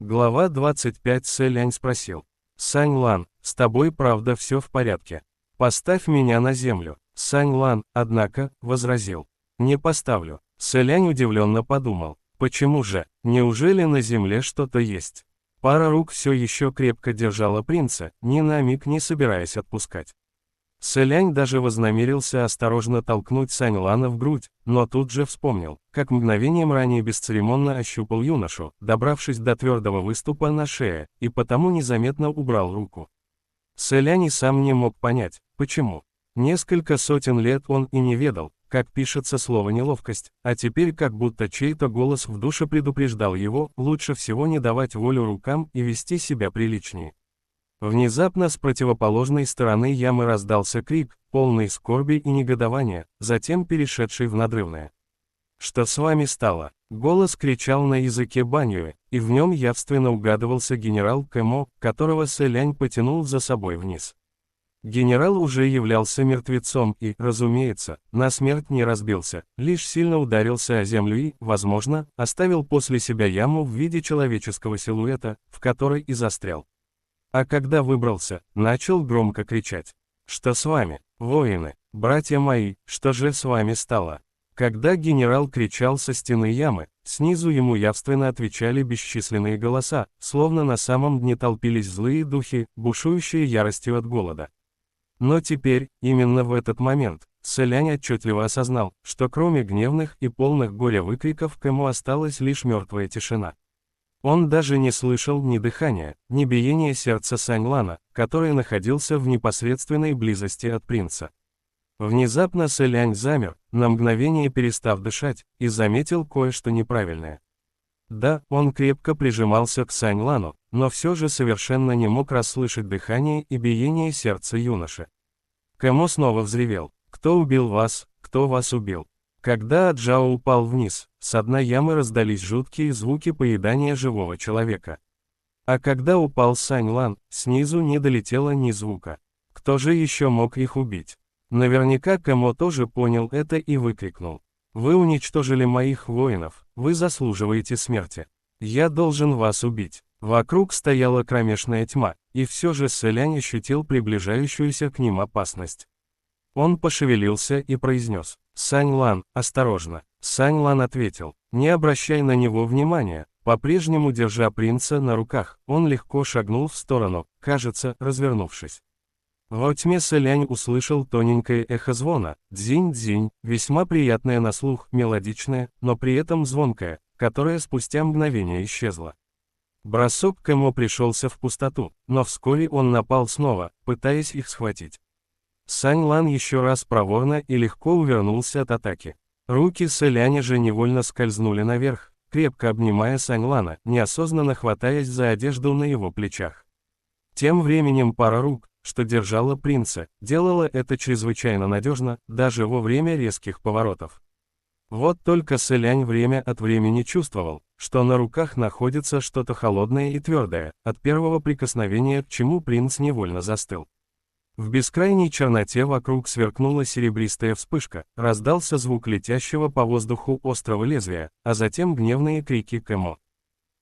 Глава 25. Сэлянь спросил. Сань Лан, с тобой правда все в порядке? Поставь меня на землю. Сань Лан, однако, возразил. Не поставлю. Сэлянь удивленно подумал. Почему же? Неужели на земле что-то есть? Пара рук все еще крепко держала принца, ни на миг не собираясь отпускать. Сэлянь даже вознамерился осторожно толкнуть Сань Лана в грудь, но тут же вспомнил, как мгновением ранее бесцеремонно ощупал юношу, добравшись до твердого выступа на шее, и потому незаметно убрал руку. Сэлянь и сам не мог понять, почему. Несколько сотен лет он и не ведал, как пишется слово «неловкость», а теперь как будто чей-то голос в душе предупреждал его, лучше всего не давать волю рукам и вести себя приличнее. Внезапно с противоположной стороны ямы раздался крик, полный скорби и негодования, затем перешедший в надрывное. «Что с вами стало?» Голос кричал на языке баньюэ, и в нем явственно угадывался генерал Кэмо, которого Сэлянь потянул за собой вниз. Генерал уже являлся мертвецом и, разумеется, на смерть не разбился, лишь сильно ударился о землю и, возможно, оставил после себя яму в виде человеческого силуэта, в которой и застрял. А когда выбрался, начал громко кричать. «Что с вами, воины, братья мои, что же с вами стало?» Когда генерал кричал со стены ямы, снизу ему явственно отвечали бесчисленные голоса, словно на самом дне толпились злые духи, бушующие яростью от голода. Но теперь, именно в этот момент, Сэлянь отчетливо осознал, что кроме гневных и полных горя выкриков к ему осталась лишь мертвая тишина. Он даже не слышал ни дыхания, ни биения сердца Сань Лана, который находился в непосредственной близости от принца. Внезапно Сэлянь замер, на мгновение перестав дышать, и заметил кое-что неправильное. Да, он крепко прижимался к Сань Лану, но все же совершенно не мог расслышать дыхание и биение сердца юноши. Кэмо снова взревел. «Кто убил вас? Кто вас убил?» Когда Аджао упал вниз, с дна ямы раздались жуткие звуки поедания живого человека. А когда упал Сань Лан, снизу не долетело ни звука. Кто же еще мог их убить? Наверняка Кэмо тоже понял это и выкрикнул. «Вы уничтожили моих воинов, вы заслуживаете смерти. Я должен вас убить». Вокруг стояла кромешная тьма, и все же Сэлянь ощутил приближающуюся к ним опасность. Он пошевелился и произнес: «Сань Лан, осторожно». Сань Лан ответил: «Не обращай на него внимания». По-прежнему держа принца на руках, он легко шагнул в сторону, кажется, развернувшись. Во тьме Сэлянь услышал тоненькое эхо звона, дзинь-дзинь, весьма приятное на слух, мелодичное, но при этом звонкое, которое спустя мгновение исчезло. Бросок Кэмо пришелся в пустоту, но вскоре он напал снова, пытаясь их схватить. Сань Лан еще раз проворно и легко увернулся от атаки. Руки Сэляня же невольно скользнули наверх, крепко обнимая Сань Лана, неосознанно хватаясь за одежду на его плечах. Тем временем пара рук, что держала принца, делала это чрезвычайно надежно, даже во время резких поворотов. Вот только Сэлянь время от времени чувствовал, что на руках находится что-то холодное и твердое, от первого прикосновения к чему принц невольно застыл. В бескрайней черноте вокруг сверкнула серебристая вспышка, раздался звук летящего по воздуху острого лезвия, а затем гневные крики Кэмо.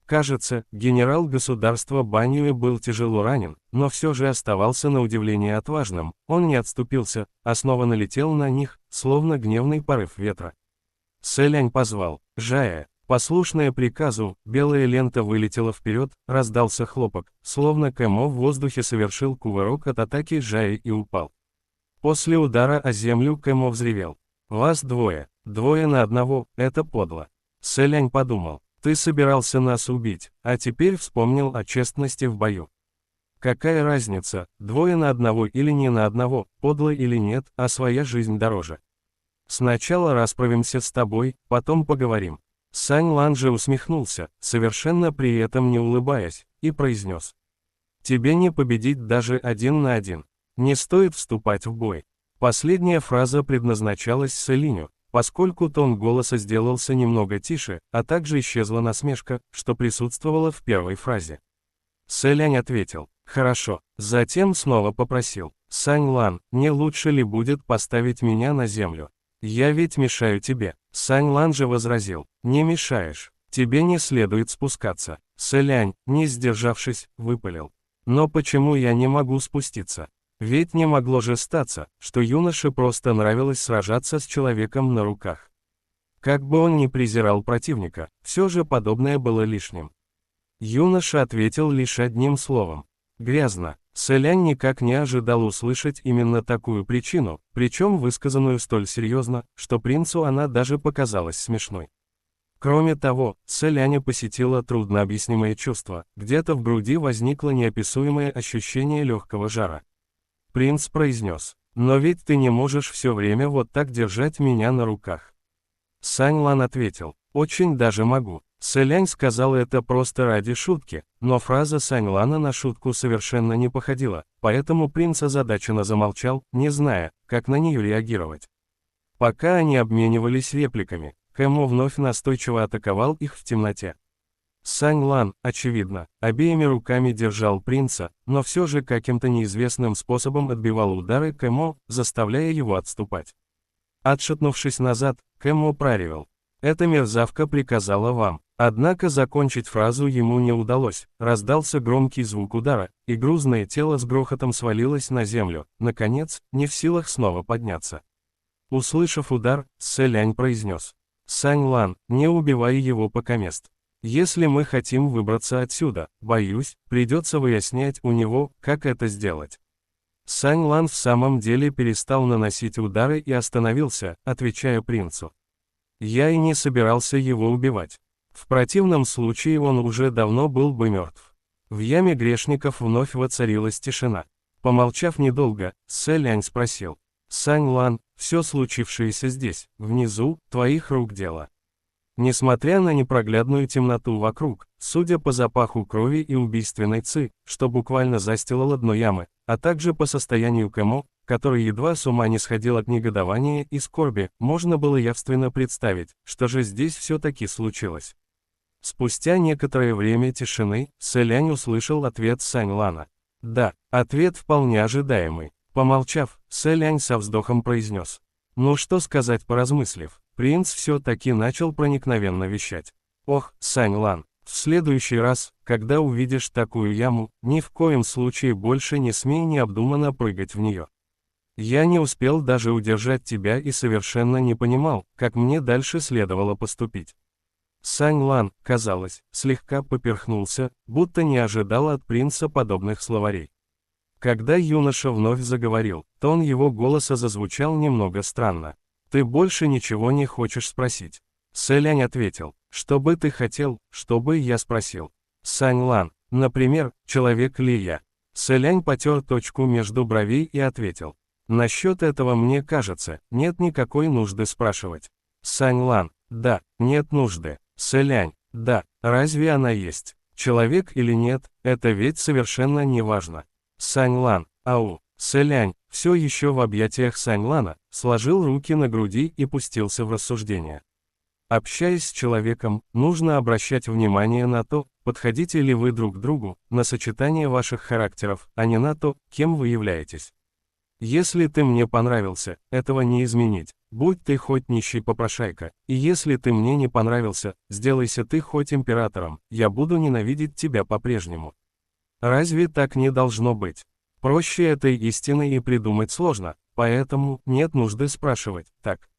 Кажется, генерал государства Баньюэ был тяжело ранен, но все же оставался на удивление отважным, он не отступился, а снова налетел на них, словно гневный порыв ветра. Сэлянь позвал: «Жая». Послушная приказу, белая лента вылетела вперед, раздался хлопок, словно Кэмо в воздухе совершил кувырок от атаки Жаи и упал. После удара о землю Кэмо взревел: «Вас двое, двое на одного, это подло». Сэлянь подумал: «Ты собирался нас убить, а теперь вспомнил о честности в бою. Какая разница, двое на одного или не на одного, подло или нет, а своя жизнь дороже. Сначала расправимся с тобой, потом поговорим». Сань Лан же усмехнулся, совершенно при этом не улыбаясь, и произнес: «Тебе не победить даже один на один. Не стоит вступать в бой». Последняя фраза предназначалась Сэлиню, поскольку тон голоса сделался немного тише, а также исчезла насмешка, что присутствовала в первой фразе. Сэлянь ответил: «Хорошо», затем снова попросил: «Сань Лан, не лучше ли будет поставить меня на землю? Я ведь мешаю тебе». Сань Лан же возразил: «Не мешаешь. тебе не следует спускаться. Сэлянь, не сдержавшись, выпалил. Но почему я не могу спуститься? Ведь не могло же статься, что юноше просто нравилось сражаться с человеком на руках. Как бы он ни презирал противника, все же подобное было лишним. Юноша ответил лишь одним словом. Грязно. Сэлянь никак не ожидал услышать именно такую причину, причем высказанную столь серьезно, что принцу она даже показалась смешной. Кроме того, Сэляня посетило труднообъяснимое чувство, где-то в груди возникло неописуемое ощущение легкого жара. Принц произнес: «Но ведь ты не можешь все время вот так держать меня на руках». Сань Лан ответил: «Очень даже могу». Сэлянь сказал это просто ради шутки, но фраза Сань Лана на шутку совершенно не походила, поэтому принц озадаченно замолчал, не зная, как на нее реагировать. Пока они обменивались репликами, Кэмо вновь настойчиво атаковал их в темноте. Сань Лан, очевидно, обеими руками держал принца, но все же каким-то неизвестным способом отбивал удары Кэмо, заставляя его отступать. Отшатнувшись назад, Кэмо проревел: «Эта мерзавка приказала вам». Однако закончить фразу ему не удалось, раздался громкий звук удара, и грузное тело с грохотом свалилось на землю, наконец, не в силах снова подняться. Услышав удар, Сэлянь произнес: «Сань Лан, не убивай его покамест. Если мы хотим выбраться отсюда, боюсь, придется выяснять у него, как это сделать». Сань Лан в самом деле перестал наносить удары и остановился, отвечая принцу: «Я и не собирался его убивать. В противном случае он уже давно был бы мертв». В яме грешников вновь воцарилась тишина. Помолчав недолго, Сэлянь спросил: «Сань Лан, все случившееся здесь, внизу, твоих рук дело». Несмотря на непроглядную темноту вокруг, судя по запаху крови и убийственной ци, что буквально застилало дно ямы, а также по состоянию Кэмо, который едва с ума не сходил от негодования и скорби, можно было явственно представить, что же здесь все-таки случилось. Спустя некоторое время тишины, Сэлянь услышал ответ Сань Лана. Да, ответ вполне ожидаемый. Помолчав, Сэлянь со вздохом произнес: «Ну что сказать, поразмыслив?» Принц все-таки начал проникновенно вещать: «Ох, Сань Лан, в следующий раз, когда увидишь такую яму, ни в коем случае больше не смей необдуманно прыгать в нее. Я не успел даже удержать тебя и совершенно не понимал, как мне дальше следовало поступить». Сань Лан, казалось, слегка поперхнулся, будто не ожидал от принца подобных словарей. Когда юноша вновь заговорил, тон его голоса зазвучал немного странно. «Ты больше ничего не хочешь спросить?» Сэлянь ответил: «Что бы ты хотел, чтобы я спросил?» Сань Лан: «Например, человек ли я?» Сэлянь потер точку между бровей и ответил: «Насчет этого, мне кажется, нет никакой нужды спрашивать». Сань Лан: «Да, нет нужды». Сэлянь: «Да, разве она есть? Человек или нет, это ведь совершенно не важно». Сань Лан: «Ау». Сэлянь, все еще в объятиях Сань Лана, сложил руки на груди и пустился в рассуждения. Общаясь с человеком, нужно обращать внимание на то, подходите ли вы друг к другу, на сочетание ваших характеров, а не на то, кем вы являетесь. Если ты мне понравился, этого не изменить, будь ты хоть нищий попрошайка, и если ты мне не понравился, сделайся ты хоть императором, я буду ненавидеть тебя по-прежнему. Разве так не должно быть? Проще этой истины и придумать сложно, поэтому нет нужды спрашивать, так?»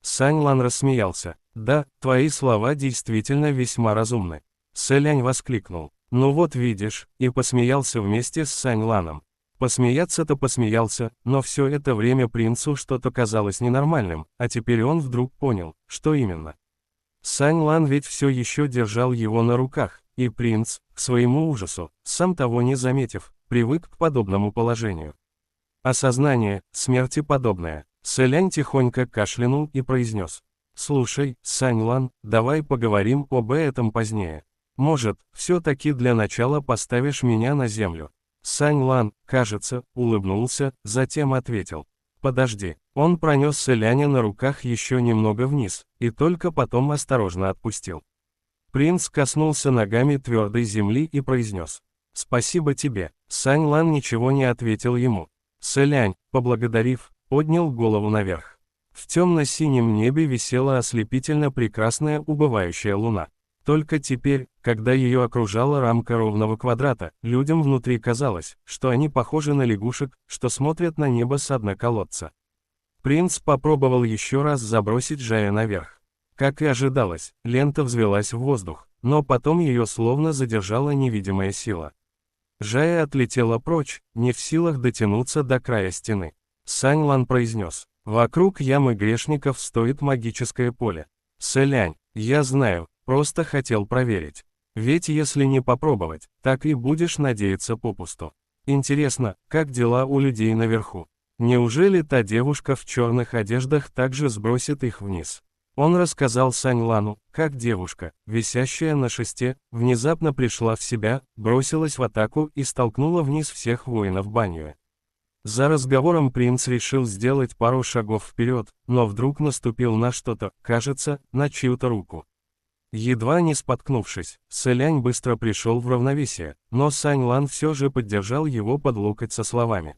Сань Лан рассмеялся: «Да, твои слова действительно весьма разумны». Сэлянь воскликнул: «Ну вот видишь», и посмеялся вместе с Сань Ланом. Посмеяться-то посмеялся, но все это время принцу что-то казалось ненормальным, а теперь он вдруг понял, что именно. Сань Лан ведь все еще держал его на руках, и принц, к своему ужасу, сам того не заметив, привык к подобному положению. Осознание смерти подобное. Сэлянь тихонько кашлянул и произнес: «Слушай, Сань Лан, давай поговорим об этом позднее. Может, все-таки для начала поставишь меня на землю?» Сань Лан, кажется, улыбнулся, затем ответил: «Подожди». Он пронес Сэляня на руках еще немного вниз, и только потом осторожно отпустил. Принц коснулся ногами твердой земли и произнес: «Спасибо тебе». Сань Лан ничего не ответил ему. Сэлянь, поблагодарив, поднял голову наверх. В темно-синем небе висела ослепительно прекрасная убывающая луна. Только теперь, когда ее окружала рамка ровного квадрата, людям внутри казалось, что они похожи на лягушек, что смотрят на небо с дна колодца. Принц попробовал еще раз забросить Жая наверх. Как и ожидалось, лента взвелась в воздух, но потом ее словно задержала невидимая сила. Жая отлетела прочь, не в силах дотянуться до края стены. Сань Лан произнес: «Вокруг ямы грешников стоит магическое поле. Сэлянь, я знаю, просто хотел проверить. Ведь если не попробовать, так и будешь надеяться попусту. Интересно, как дела у людей наверху? Неужели та девушка в черных одеждах также сбросит их вниз?» Он рассказал Сань Лану, как девушка, висящая на шесте, внезапно пришла в себя, бросилась в атаку и столкнула вниз всех воинов Баньюэ. За разговором принц решил сделать пару шагов вперед, но вдруг наступил на что-то, кажется, на чью-то руку. Едва не споткнувшись, Сэлянь быстро пришел в равновесие, но Сань Лан все же поддержал его под локоть со словами: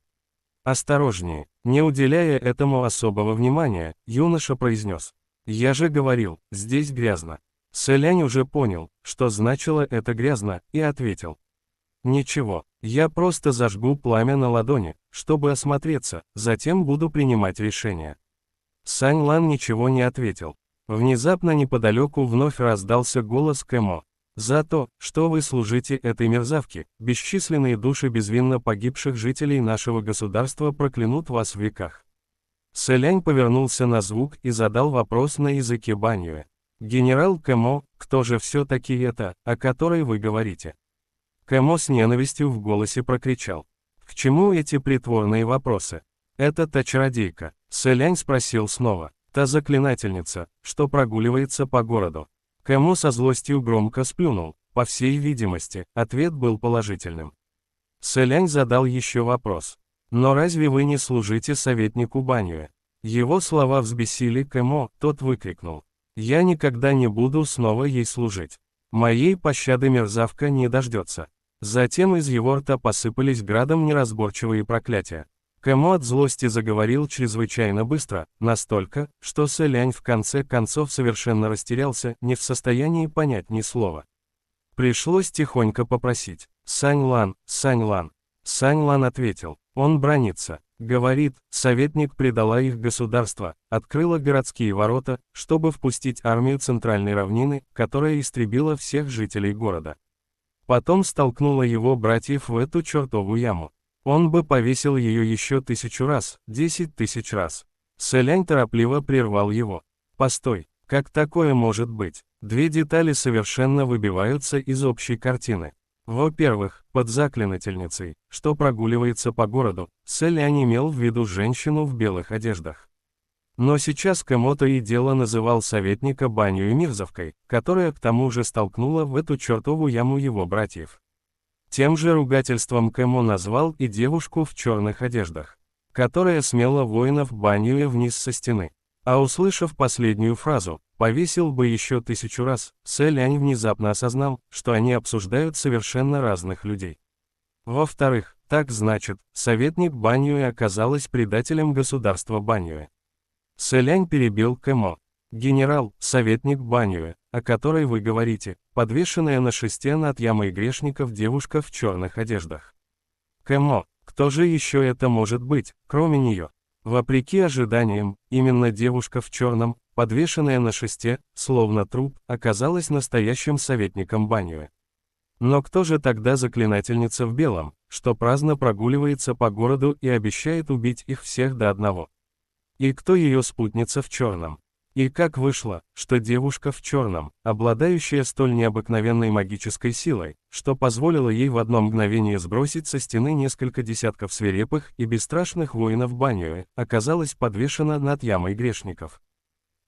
«Осторожнее». Не уделяя этому особого внимания, юноша произнес: «Я же говорил, здесь грязно». Сэлянь уже понял, что значило это грязно, и ответил: «Ничего, я просто зажгу пламя на ладони, чтобы осмотреться, затем буду принимать решение». Сань Лан ничего не ответил. Внезапно неподалеку вновь раздался голос Кэмо: «За то, что вы служите этой мерзавке, бесчисленные души безвинно погибших жителей нашего государства проклянут вас в веках». Сэлянь повернулся на звук и задал вопрос на языке Баньюэ: «Генерал Кэмо, кто же все-таки это, о которой вы говорите?» Кэмо с ненавистью в голосе прокричал: «К чему эти притворные вопросы? Это та чародейка». Сэлянь спросил снова: «Та заклинательница, что прогуливается по городу?» Кэмо со злостью громко сплюнул. По всей видимости, ответ был положительным. Сэлянь задал еще вопрос: «Но разве вы не служите советнику Баньюэ?» Его слова взбесили Кэмо, тот выкрикнул: «Я никогда не буду снова ей служить. Моей пощады мерзавка не дождется». Затем из его рта посыпались градом неразборчивые проклятия. Кэмо от злости заговорил чрезвычайно быстро, настолько, что Сэлянь в конце концов совершенно растерялся, не в состоянии понять ни слова. Пришлось тихонько попросить: «Сань Лан, Сань Лан». Сань Лан ответил: «Он бранится. Говорит, советник предала их государство, открыла городские ворота, чтобы впустить армию центральной равнины, которая истребила всех жителей города. Потом столкнула его братьев в эту чертову яму. Он бы повесил ее еще 1000 раз, 10 000 раз». Сэлянь торопливо прервал его: «Постой, как такое может быть?» Две детали совершенно выбиваются из общей картины. Во-первых, под заклинательницей, что прогуливается по городу, Сэлянь имел в виду женщину в белых одеждах. Но сейчас Кэмо-то и дело называл советника Баньюэ мерзавкой, которая к тому же столкнула в эту чертову яму его братьев. Тем же ругательством Кэмо назвал и девушку в черных одеждах, которая смела воинов Баньюэ вниз со стены. А услышав последнюю фразу «повесил бы еще 1000 раз», Сэлянь внезапно осознал, что они обсуждают совершенно разных людей. Во-вторых, так значит, советник Баньюэ оказалась предателем государства Баньюэ. Сэлянь перебил Кэмо: «Генерал, советник Баньюэ, о которой вы говорите, подвешенная на шесте над ямой грешников девушка в черных одеждах. Кэмо, кто же еще это может быть, кроме нее?» Вопреки ожиданиям, именно девушка в черном, подвешенная на шесте, словно труп, оказалась настоящим советником Баньюэ. Но кто же тогда заклинательница в белом, что праздно прогуливается по городу и обещает убить их всех до одного? И кто ее спутница в черном? И как вышло, что девушка в черном, обладающая столь необыкновенной магической силой, что позволило ей в одно мгновение сбросить со стены несколько десятков свирепых и бесстрашных воинов Баньюэ, оказалась подвешена над ямой грешников?